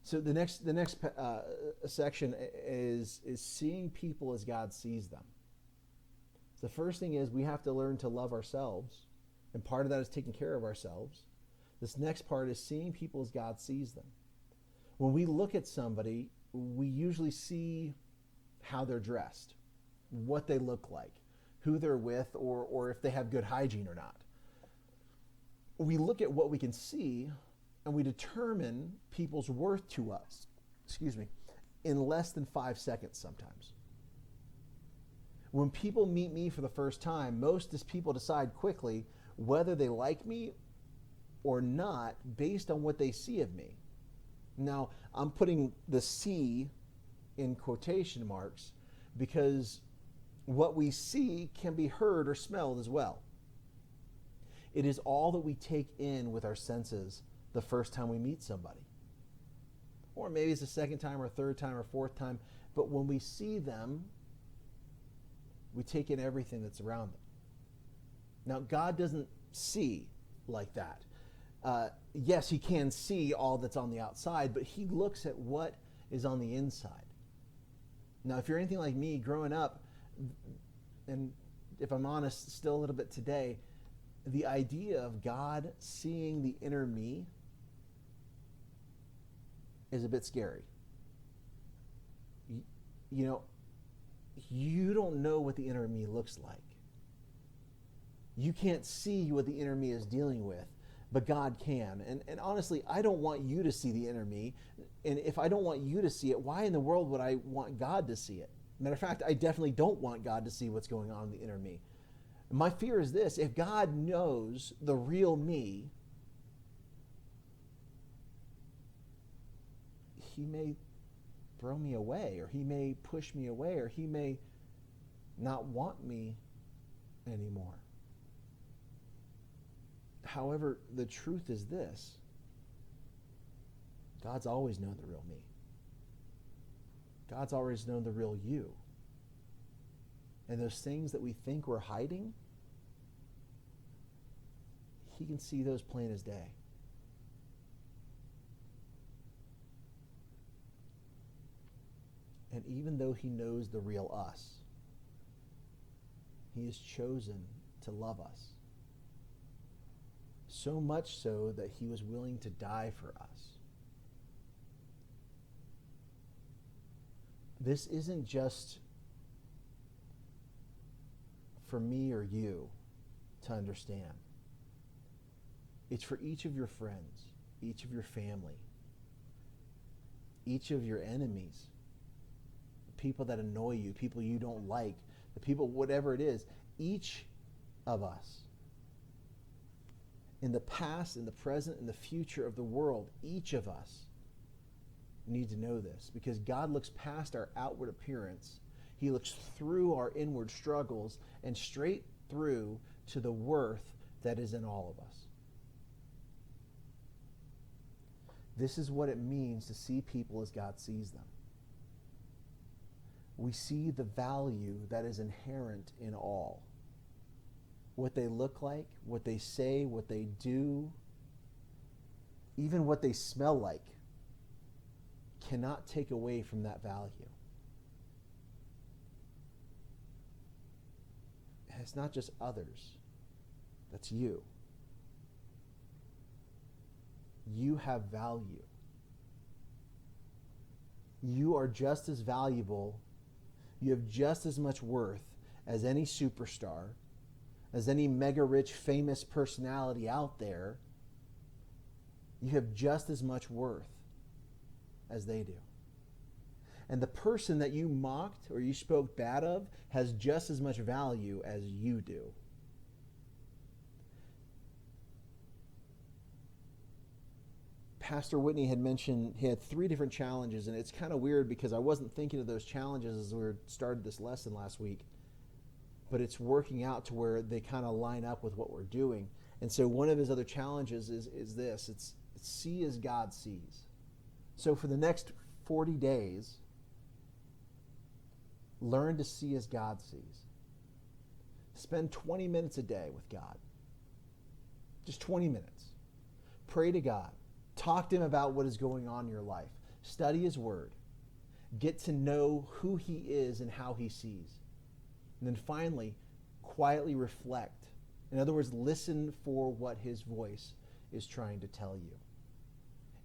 So the next section is seeing people as God sees them. So the first thing is we have to learn to love ourselves, and part of that is taking care of ourselves. This next part is seeing people as God sees them. When we look at somebody, we usually see how they're dressed, what they look like, who they're with, or if they have good hygiene or not. We look at what we can see, and we determine people's worth to us, in less than 5 seconds sometimes. When people meet me for the first time, most people decide quickly whether they like me or not based on what they see of me. Now, I'm putting the "see" in quotation marks because what we see can be heard or smelled as well. It is all that we take in with our senses the first time we meet somebody. Or maybe it's the second time or third time or fourth time, but when we see them, we take in everything that's around them. Now, God doesn't see like that. Yes, he can see all that's on the outside, but he looks at what is on the inside. Now, if you're anything like me, growing up, and if I'm honest, still a little bit today, the idea of God seeing the inner me is a bit scary. You know, you don't know what the inner me looks like. You can't see what the inner me is dealing with, but God can. And honestly, I don't want you to see the inner me. And if I don't want you to see it, why in the world would I want God to see it? Matter of fact, I definitely don't want God to see what's going on in the inner me. My fear is this: if God knows the real me, he may throw me away, or he may push me away, or he may not want me anymore. However, the truth is this: God's always known the real me. God's always known the real you. And those things that we think we're hiding, he can see those plain as day. And even though he knows the real us, he has chosen to love us. So much so that he was willing to die for us. This isn't just for me or you to understand. It's for each of your friends, each of your family, each of your enemies, the people that annoy you, people you don't like, the people, whatever it is, each of us. In the past, in the present, in the future of the world, each of us need to know this, because God looks past our outward appearance. He looks through our inward struggles and straight through to the worth that is in all of us. This is what it means to see people as God sees them. We see the value that is inherent in all. What they look like, what they say, what they do, even what they smell like, cannot take away from that value. And it's not just others, that's you. You have value. You are just as valuable, you have just as much worth as any superstar, as any mega rich famous personality out there. You have just as much worth as they do. And the person that you mocked or you spoke bad of has just as much value as you do. Pastor Whitney had mentioned he had 3 different challenges, and it's kind of weird because I wasn't thinking of those challenges as we started this lesson last week, but it's working out to where they kind of line up with what we're doing. And so one of his other challenges is this: it's see as God sees. So for the next 40 days, learn to see as God sees. Spend 20 minutes a day with God. Just 20 minutes. Pray to God. Talk to him about what is going on in your life. Study his word. Get to know who he is and how he sees. And then finally, quietly reflect. In other words, listen for what his voice is trying to tell you.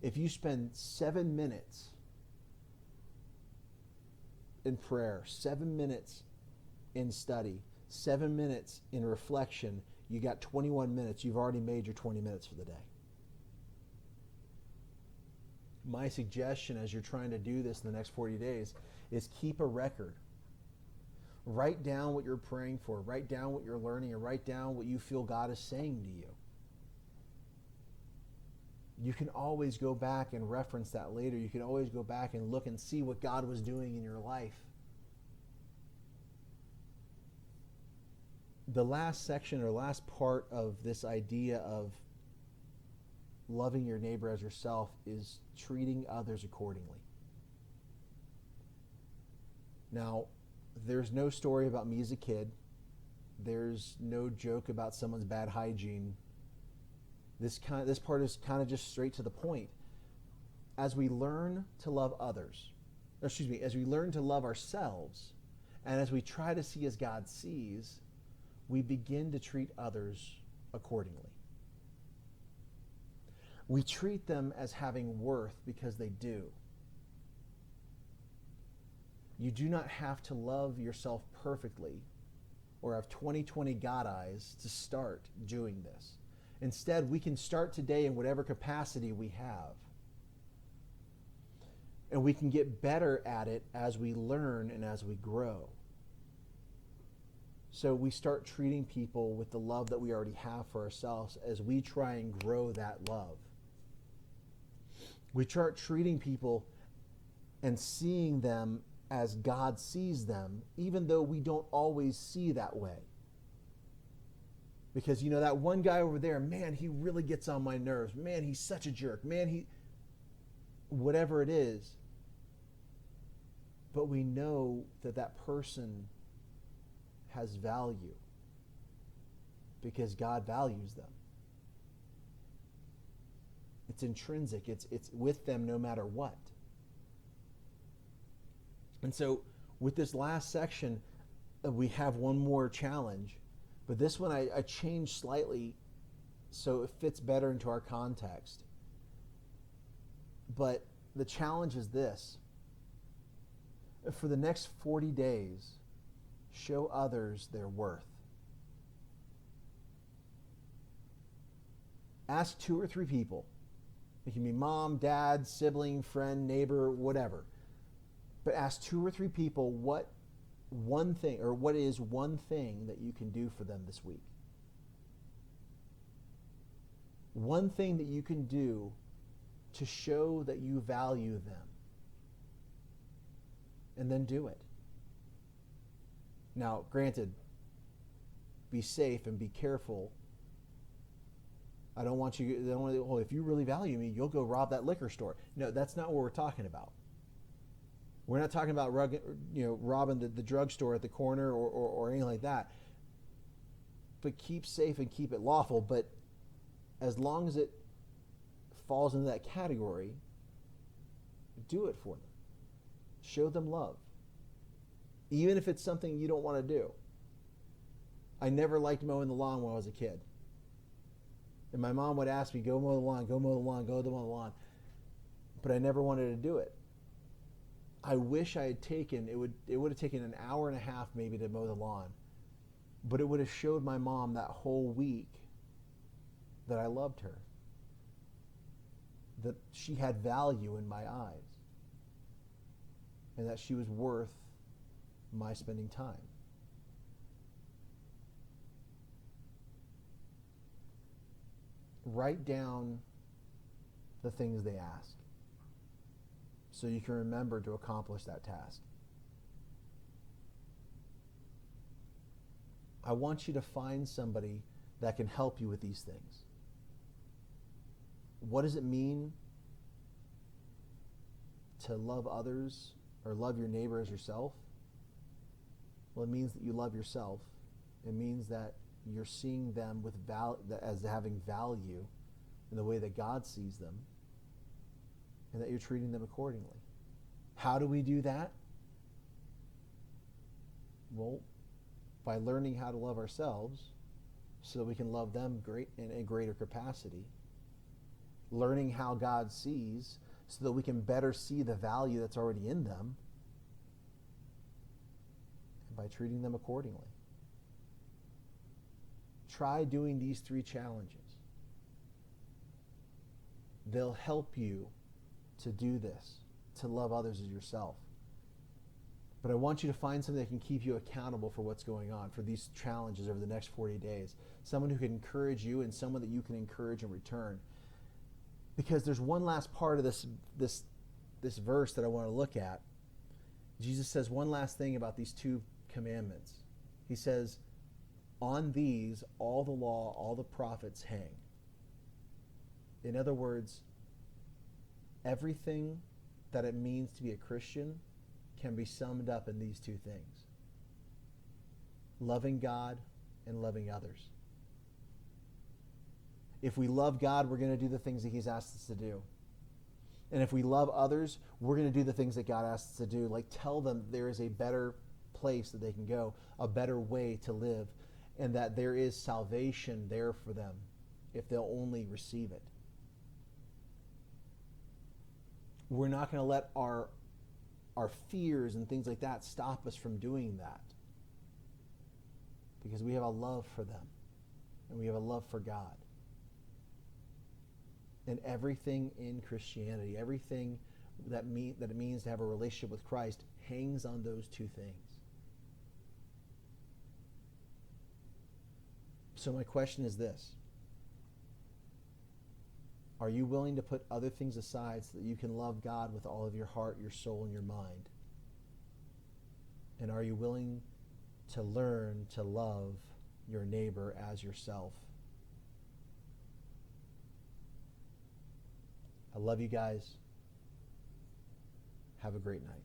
If you spend 7 minutes in prayer, 7 minutes in study, 7 minutes in reflection, you got 21 minutes. You've already made your 20 minutes for the day. My suggestion as you're trying to do this in the next 40 days is keep a record. Write down what you're praying for. Write down what you're learning, and write down what you feel God is saying to you. You can always go back and reference that later. You can always go back and look and see what God was doing in your life. The last section or last part of this idea of loving your neighbor as yourself is treating others accordingly. Now, there's no story about me as a kid. There's no joke about someone's bad hygiene. This part is kind of just straight to the point. As we learn to love others, as we learn to love ourselves, and as we try to see as God sees, we begin to treat others accordingly. We treat them as having worth because they do. You do not have to love yourself perfectly or have 20/20 God eyes to start doing this. Instead, we can start today in whatever capacity we have. And we can get better at it as we learn and as we grow. So we start treating people with the love that we already have for ourselves as we try and grow that love. We start treating people and seeing them as God sees them, even though we don't always see that way. Because, that one guy over there, man, he really gets on my nerves. Man, he's such a jerk. Man, whatever it is. But we know that that person has value because God values them. It's intrinsic. It's with them no matter what. And so with this last section, we have one more challenge. But this one I changed slightly so it fits better into our context. But the challenge is this. For the next 40 days, show others their worth. Ask 2 or 3 people. It can be mom, dad, sibling, friend, neighbor, whatever. But ask 2 or 3 people what is one thing that you can do for them this week. One thing that you can do to show that you value them. And then do it. Now, granted, be safe and be careful. I don't want you, if you really value me, you'll go rob that liquor store. No, that's not what we're talking about. We're not talking about robbing the drugstore at the corner or anything like that. But keep safe and keep it lawful. But as long as it falls into that category, do it for them. Show them love. Even if it's something you don't want to do. I never liked mowing the lawn when I was a kid. And my mom would ask me, go mow the lawn, go mow the lawn, go mow the lawn. But I never wanted to do it. I wish I had taken, it would have taken an hour and a half maybe to mow the lawn. But it would have showed my mom that whole week that I loved her. That she had value in my eyes. And that she was worth my spending time. Write down the things they ask so you can remember to accomplish that task. I want you to find somebody that can help you with these things. What does it mean to love others or love your neighbor as yourself? Well, it means that you love yourself. It means that you're seeing them with as having value in the way that God sees them. and that you're treating them accordingly. How do we do that? Well, by learning how to love ourselves so that we can love them in a greater capacity. Learning how God sees so that we can better see the value that's already in them, and by treating them accordingly. Try doing these 3 challenges. They'll help you to do this, to love others as yourself. But I want you to find something that can keep you accountable for what's going on, for these challenges over the next 40 days. Someone who can encourage you and someone that you can encourage in return. Because there's one last part of this verse that I want to look at. Jesus says one last thing about these 2 commandments. He says, on these all the law, all the prophets hang. In other words, everything that it means to be a Christian can be summed up in these 2 things. Loving God and loving others. If we love God, we're going to do the things that He's asked us to do. And if we love others, we're going to do the things that God asks us to do. Like tell them there is a better place that they can go, a better way to live, and that there is salvation there for them if they'll only receive it. We're not going to let our fears and things like that stop us from doing that. Because we have a love for them. And we have a love for God. And everything in Christianity, everything that it means to have a relationship with Christ hangs on those 2 things. So my question is this. Are you willing to put other things aside so that you can love God with all of your heart, your soul, and your mind? And are you willing to learn to love your neighbor as yourself? I love you guys. Have a great night.